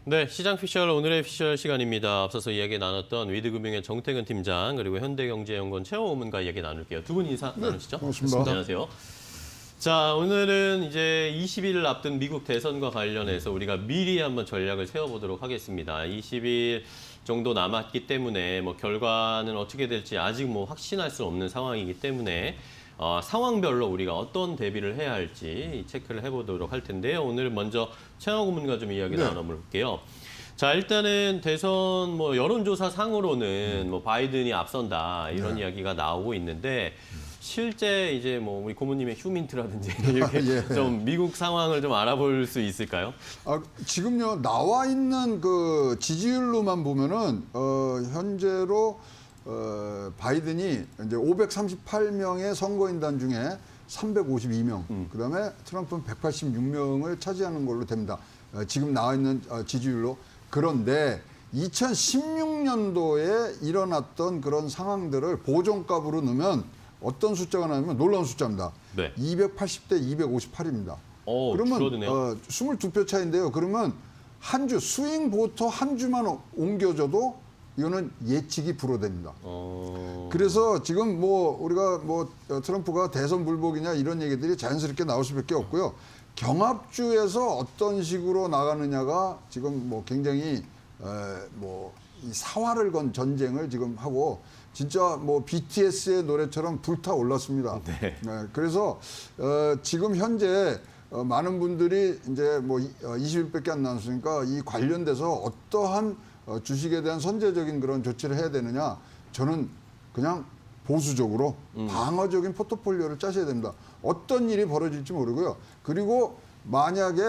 네, 시장 피셜 오늘의 피셜 시간입니다. 앞서서 이야기 나눴던 위드금융의 정태근 팀장 그리고 현대경제연구원 최영호 이야기 나눌게요. 두 분 인사 나누시죠? 반갑습니다. 안녕하세요. 자, 오늘은 이제 20일을 앞둔 미국 대선과 관련해서 우리가 미리 한번 전략을 세워보도록 하겠습니다. 20일 정도 남았기 때문에 뭐 결과는 어떻게 될지 아직 뭐 확신할 수 없는 상황이기 때문에 상황별로 우리가 어떤 대비를 해야 할지 체크를 해보도록 할 텐데요. 오늘 먼저 최영호 고문과 좀 이야기 나눠볼게요. 자, 일단은 대선 뭐 여론조사 상으로는 뭐 바이든이 앞선다 이런 이야기가 나오고 있는데 실제 이제 뭐 우리 고모님의 휴민트라든지 이렇게 좀 미국 상황을 좀 알아볼 수 있을까요? 지금요 나와 있는 그 지지율로만 보면은 현재로 바이든이 이제 538명의 선거인단 중에 352명, 그다음에 트럼프는 186명을 차지하는 걸로 됩니다. 지금 나와 있는 지지율로. 그런데 2016년도에 일어났던 그런 상황들을 보정값으로 넣으면 어떤 숫자가 나오면 놀라운 숫자입니다. 네. 280대 258입니다. 그러면 줄어드네요. 22표 차인데요. 그러면 한 주 스윙 보터 한 주만 옮겨줘도 이거는 예측이 불허됩니다. 그래서 지금 뭐 우리가 뭐 트럼프가 대선 불복이냐 이런 얘기들이 자연스럽게 나올 수밖에 없고요. 경합주에서 어떤 식으로 나가느냐가 지금 뭐 굉장히 뭐 이 사활을 건 전쟁을 지금 하고 진짜 뭐 BTS의 노래처럼 불타올랐습니다. 네. 그래서 지금 현재 많은 분들이 이제 뭐 20일밖에 안 남았으니까 이 관련돼서 어떠한 주식에 대한 선제적인 그런 조치를 해야 되느냐, 저는 그냥 보수적으로 방어적인 포트폴리오를 짜셔야 됩니다. 어떤 일이 벌어질지 모르고요. 그리고 만약에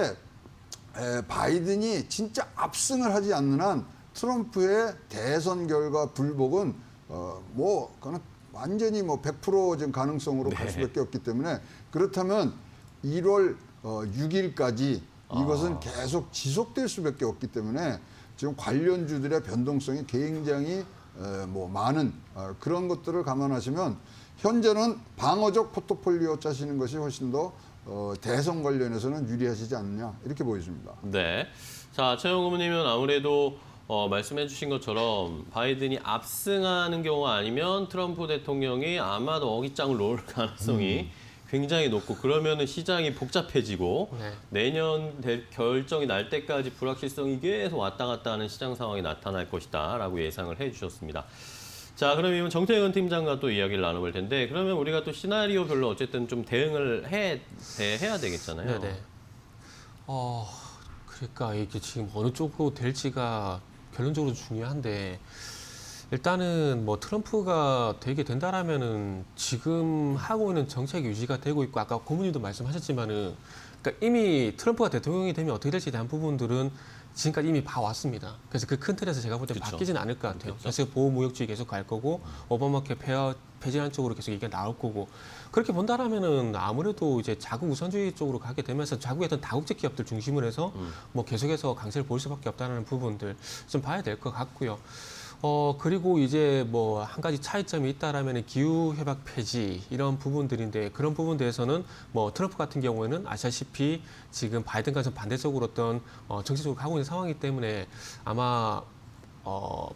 바이든이 진짜 압승을 하지 않는 한 트럼프의 대선 결과 불복은 뭐 그건 완전히 뭐 100% 지금 가능성으로 갈 수밖에 없기 때문에, 그렇다면 1월 6일까지 이것은 계속 지속될 수밖에 없기 때문에 지금 관련주들의 변동성이 굉장히 뭐 많은 그런 것들을 감안하시면 현재는 방어적 포트폴리오 짜시는 것이 훨씬 더 대선 관련해서는 유리하시지 않느냐 이렇게 보여집니다. 네. 자, 최영호 고문님은 아무래도 말씀해 주신 것처럼 바이든이 압승하는 경우가 아니면 트럼프 대통령이 아마도 어깃장을 놓을 가능성이 굉장히 높고, 그러면은 시장이 복잡해지고 내년 결정이 날 때까지 불확실성이 계속 왔다 갔다 하는 시장 상황이 나타날 것이다라고 예상을 해 주셨습니다. 자, 그러면 정태근 팀장과 또 이야기를 나눠볼 텐데, 그러면 우리가 또 시나리오별로 어쨌든 좀 대응을 해야 되겠잖아요. 네네. 그러니까 이게 지금 어느 쪽으로 될지가 결론적으로 중요한데, 일단은 뭐 트럼프가 되게 된다라면은 지금 하고 있는 정책 유지가 되고 있고, 아까 고문님도 말씀하셨지만은, 그러니까 이미 트럼프가 대통령이 되면 어떻게 될지에 대한 부분들은 지금까지 이미 봐왔습니다. 그래서 그 큰 틀에서 제가 볼 때 바뀌지는 않을 것 같아요. 계속 보호무역주의 계속 갈 거고, 오바마케어 폐지하는 쪽으로 계속 얘기가 나올 거고, 그렇게 본다라면은 아무래도 이제 자국 우선주의 쪽으로 가게 되면서 자국의 어떤 다국적 기업들 중심으로 해서 뭐 계속해서 강세를 볼 수밖에 없다는 부분들 좀 봐야 될 것 같고요. 그리고 이제 뭐 한 가지 차이점이 있다라면 기후 협약 폐지 이런 부분들인데, 그런 부분들에서는 뭐 트럼프 같은 경우에는 아시다시피 지금 바이든과 좀 반대적으로 어떤 정치적으로 가고 있는 상황이기 때문에 아마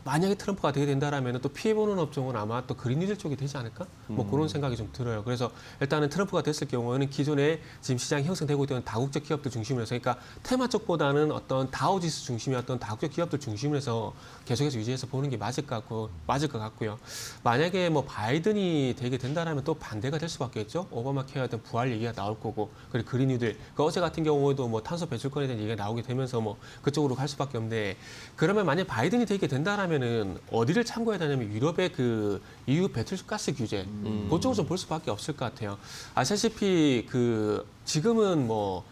만약에 트럼프가 되게 된다라면 또 피해보는 업종은 아마 또 그린뉴딜 쪽이 되지 않을까? 뭐 그런 생각이 좀 들어요. 그래서 일단은 트럼프가 됐을 경우에는 기존에 지금 시장이 형성되고 있던 다국적 기업들 중심으로 해서, 그러니까 테마 쪽보다는 어떤 다우지수 중심이었던 다국적 기업들 중심으로 해서 계속해서 유지해서 보는 게 맞을 것 같고요. 만약에 뭐 바이든이 되게 된다라면 또 반대가 될 수밖에 없죠. 오바마 케어에 대한 부활 얘기가 나올 거고, 그리고 그린뉴딜. 그 어제 같은 경우에도 뭐 탄소 배출권에 대한 얘기가 나오게 되면서 뭐 그쪽으로 갈 수밖에 없는데, 그러면 만약 바이든이 되게 된다라면은 어디를 참고해야 되냐면 유럽의 그 EU 배출가스 규제, 그쪽으로 좀 볼 수밖에 없을 것 같아요. 아시다시피 그 지금은 뭐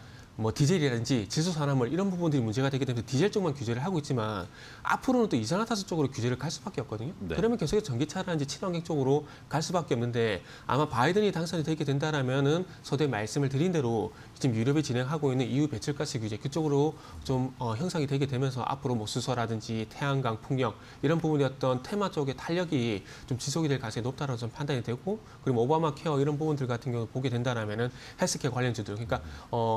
디젤이라든지 지수산화물 이런 부분들이 문제가 되기 때문에 디젤 쪽만 규제를 하고 있지만, 앞으로는 또 이산화탄소 쪽으로 규제를 갈 수밖에 없거든요. 그러면 계속해서 전기차라든지 친환경 쪽으로 갈 수밖에 없는데, 아마 바이든이 당선이 되게 된다라면은 서두에 말씀을 드린 대로 지금 유럽이 진행하고 있는 EU 배출가스 규제 그쪽으로 좀 형성이 되게 되면서 앞으로 뭐 수소라든지 태양광, 풍력 이런 부분이 어떤 테마 쪽의 탄력이 좀 지속이 될 가능성이 높다라고 좀 판단이 되고, 그리고 오바마 케어 이런 부분들 같은 경우 보게 된다라면은 헬스케어 관련주들, 그러니까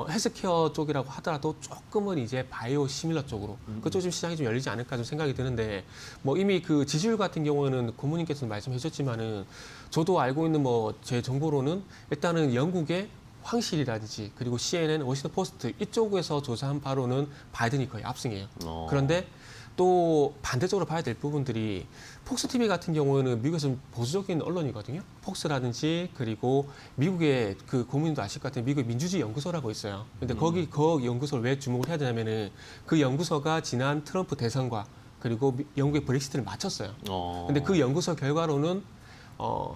헬스케어 헬스케어 쪽이라고 하더라도 조금은 이제 바이오 시밀러 쪽으로 그쪽 좀 시장이 좀 열리지 않을까 좀 생각이 드는데 뭐 이미 그 지지율 같은 경우에는 고모님께서 말씀해 주셨지만은 저도 알고 있는 뭐 제 정보로는 일단은 영국의 황실이라든지 그리고 CNN, 워싱턴 포스트 이쪽에서 조사한 바로는 바이든이 거의 압승이에요. 그런데 또 반대쪽으로 봐야 될 부분들이 폭스 TV 같은 경우는 미국에서 좀 보수적인 언론이거든요. 폭스라든지 그리고 미국의 그 고민도 아실 것 같은 미국의 민주주의 연구소라고 있어요. 근데 거기 그 연구소를 왜 주목을 해야 되냐면은 그 연구소가 지난 트럼프 대선과 그리고 영국의 브렉시트를 맞췄어요. 근데 그 연구소 결과로는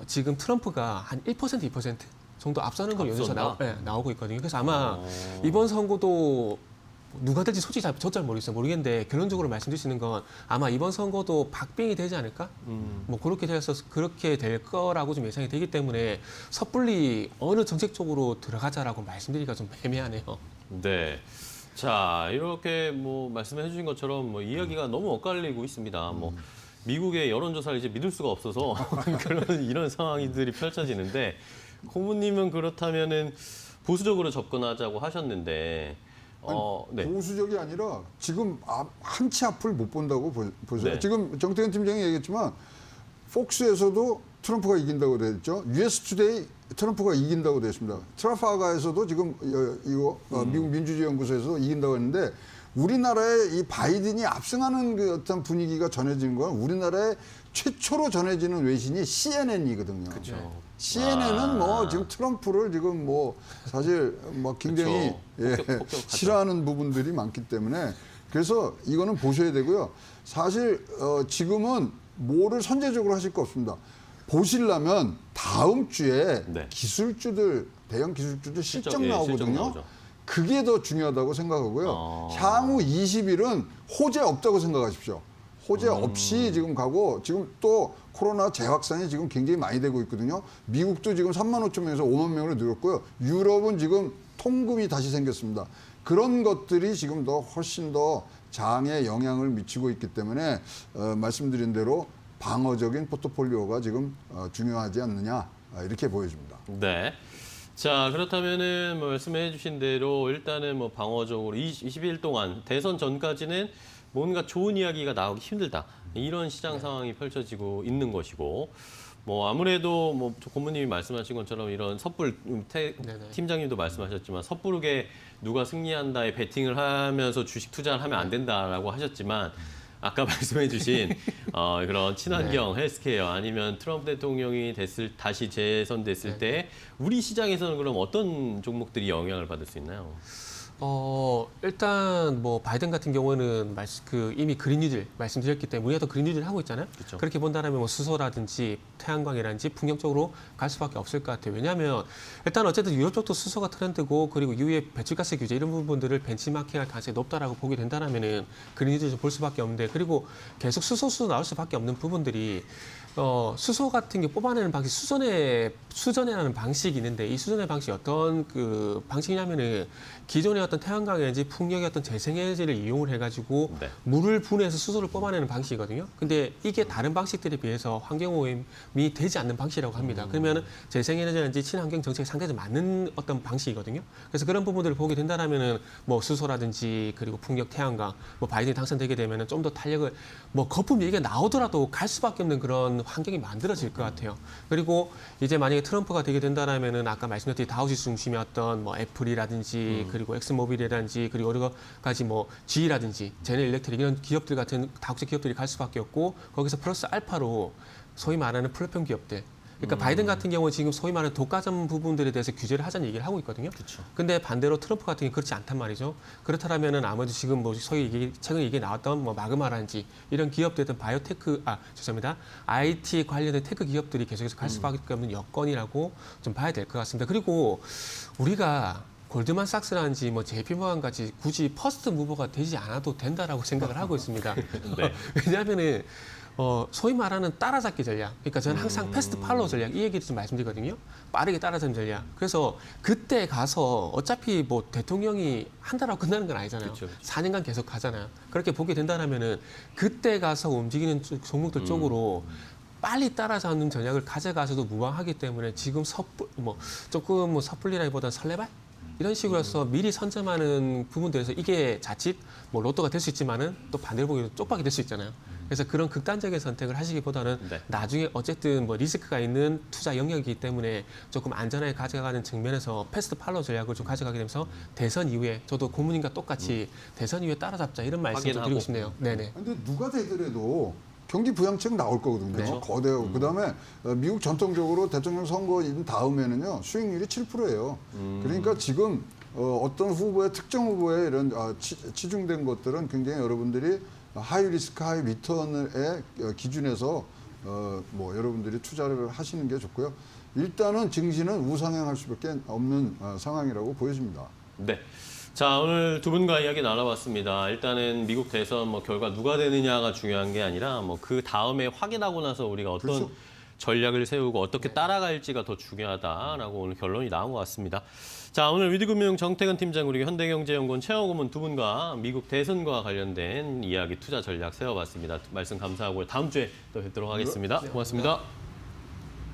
지금 트럼프가 한 1%, 2% 정도 앞서는 걸 연구소 나오고 있거든요. 그래서 아마 이번 선거도 누가 될지 솔직히 잘 모르겠는데 결론적으로 말씀드리는 건 아마 이번 선거도 박빙이 되지 않을까? 뭐 그렇게 될 거라고 좀 예상이 되기 때문에 섣불리 어느 정책 쪽으로 들어가자라고 말씀드리기가 좀 애매하네요. 네. 자, 이렇게 뭐 말씀해 주신 것처럼 뭐 이야기가 너무 엇갈리고 있습니다. 뭐 미국의 여론조사를 이제 믿을 수가 없어서 이런 상황들이 펼쳐지는데 고모님은 그렇다면은 보수적으로 접근하자고 하셨는데 네. 보수적이 아니라 지금 한 치 앞을 못 본다고 보세요. 네. 지금 정태근 팀장이 얘기했지만 폭스에서도 트럼프가 이긴다고 돼 있죠. US 투데이 트럼프가 이긴다고 되어 있습니다. 트라파가에서도 지금 미국 민주주의 연구소에서 이긴다고 했는데 우리나라의 이 바이든이 압승하는 그 어떤 분위기가 전해지는 건 우리나라의 최초로 전해지는 외신이 CNN이거든요. 그렇죠. CNN은 뭐 지금 트럼프를 지금 뭐 사실 뭐 굉장히 싫어하는 부분들이 많기 때문에 그래서 이거는 보셔야 되고요. 사실 지금은 뭐를 선제적으로 하실 거 없습니다. 보시려면 다음 주에 네. 기술주들 대형 기술주들 실적 나오거든요. 나오죠. 그게 더 중요하다고 생각하고요. 향후 20일은 호재 없다고 생각하십시오. 호재 없이 지금 가고 지금 또 코로나 재확산이 지금 굉장히 많이 되고 있거든요. 미국도 지금 3만 5천 명에서 5만 명으로 늘었고요. 유럽은 지금 통금이 다시 생겼습니다. 그런 것들이 지금 더 훨씬 더 장에 영향을 미치고 있기 때문에 말씀드린 대로 방어적인 포트폴리오가 지금 중요하지 않느냐 이렇게 보여집니다. 네. 자, 그렇다면은 뭐 말씀해 주신 대로 일단은 뭐 방어적으로 20일 동안 대선 전까지는 뭔가 좋은 이야기가 나오기 힘들다. 이런 시장 상황이 펼쳐지고 있는 것이고 뭐 아무래도 뭐 고모님이 말씀하신 것처럼 이런 섣불 팀장님도 말씀하셨지만 섣부르게 누가 승리한다에 베팅을 하면서 주식 투자를 하면 안 된다라고 하셨지만 아까 말씀해 주신 그런 친환경 헬스케어 아니면 트럼프 대통령이 다시 재선됐을 때 우리 시장에서는 그럼 어떤 종목들이 영향을 받을 수 있나요? 일단 뭐 바이든 같은 경우는 이미 그린 뉴딜 말씀드렸기 때문에 우리가 또 그린 뉴딜 하고 있잖아요. 그쵸. 그렇게 본다면 뭐 수소라든지 태양광이라든지 풍력 쪽으로 갈 수밖에 없을 것 같아요. 왜냐하면 일단 어쨌든 유럽 쪽도 수소가 트렌드고 그리고 이후에 배출가스 규제 이런 부분들을 벤치마킹할 가능성이 높다라고 보게 된다면은 그린 뉴딜 좀 볼 수밖에 없는데 그리고 계속 수소 나올 수밖에 없는 부분들이 수소 같은 게 뽑아내는 방식, 수전해라는 방식이 있는데 이 수전의 방식이 어떤 그 방식이냐면은 기존의 어떤 태양광에너지, 풍력의 어떤 재생에너지를 이용을 해가지고 물을 분해해서 수소를 뽑아내는 방식이거든요. 근데 이게 다른 방식들에 비해서 환경오염이 되지 않는 방식이라고 합니다. 그러면은 재생에너지라든지 친환경 정책에 상당히 맞는 어떤 방식이거든요. 그래서 그런 부분들을 보게 된다라면은 뭐 수소라든지 그리고 풍력, 태양광, 뭐 바이든이 당선되게 되면은 좀 더 탄력을 뭐 거품 얘기가 나오더라도 갈 수밖에 없는 그런 환경이 만들어질 것 같아요. 그리고 이제 만약에 트럼프가 되게 된다라면은 아까 말씀드렸듯이 다우지수 중심의 어떤 뭐 애플이라든지 그리고 엑스모빌이라든지 그리고 여러 가지 뭐 G라든지 제네 일렉트릭 이런 기업들 같은 다국제 기업들이 갈 수밖에 없고 거기서 플러스 알파로 소위 말하는 플랫폼 기업들. 그러니까 바이든 같은 경우는 지금 소위 말하는 독과점 부분들에 대해서 규제를 하자는 얘기를 하고 있거든요. 근데 반대로 트럼프 같은 경우는 그렇지 않단 말이죠. 그렇다면은 아무래도 지금 뭐 최근 얘기 나왔던 뭐 마그마라든지 이런 기업들은 IT 관련된 테크 기업들이 계속해서 갈 수밖에 없는 여건이라고 좀 봐야 될 것 같습니다. 그리고 우리가 골드만삭스라든지 뭐 JP모건 같이 굳이 퍼스트 무버가 되지 않아도 된다라고 생각을 하고 있습니다. 왜냐하면은 소위 말하는 따라잡기 전략. 그러니까 저는 항상 패스트 팔로우 전략 이 얘기를 좀 말씀드리거든요. 빠르게 따라잡는 전략. 그래서 그때 가서 어차피 뭐 대통령이 한 달하고 끝나는 건 아니잖아요. 그쵸. 4년간 계속 가잖아요. 그렇게 보게 된다면은 그때 가서 움직이는 종목들 쪽으로 빨리 따라잡는 전략을 가져가서도 무방하기 때문에 지금 조금 섣불리라기보다는 설레발? 이런 식으로 해서 미리 선점하는 부분들에서 이게 자칫 뭐 로또가 될 수 있지만은 또 반대로 보기에는 쪽박이 될 수 있잖아요. 그래서 그런 극단적인 선택을 하시기보다는 네. 나중에 어쨌든 뭐 리스크가 있는 투자 영역이기 때문에 조금 안전하게 가져가는 측면에서 패스트 팔로우 전략을 좀 가져가게 되면서 대선 이후에 저도 고문님과 똑같이 대선 이후에 따라잡자 이런 말씀 좀 드리고 확인하고. 싶네요. 네네. 근데 누가 되더라도 경기 부양책 나올 거거든요. 그렇죠. 거대하고. 그다음에 미국 전통적으로 대통령 선거인 다음에는요. 수익률이 7%예요. 그러니까 지금 어떤 후보의 특정 후보의 이런 치중된 것들은 굉장히 여러분들이 하이 리스크 하이 리턴의 기준에서 뭐 여러분들이 투자를 하시는 게 좋고요. 일단은 증시는 우상향할 수밖에 없는 상황이라고 보여집니다. 네. 자, 오늘 두 분과 이야기 나눠봤습니다. 일단은 미국 대선 뭐 결과 누가 되느냐가 중요한 게 아니라 뭐 그 다음에 확인하고 나서 우리가 어떤 그렇죠. 전략을 세우고 어떻게 따라갈지가 더 중요하다라고 오늘 결론이 나온 것 같습니다. 자, 오늘 위드금융 정태근 팀장 그리고 현대경제연구원 최영고문 두 분과 미국 대선과 관련된 이야기 투자 전략 세워봤습니다. 말씀 감사하고 다음 주에 또 뵙도록 하겠습니다. 고맙습니다.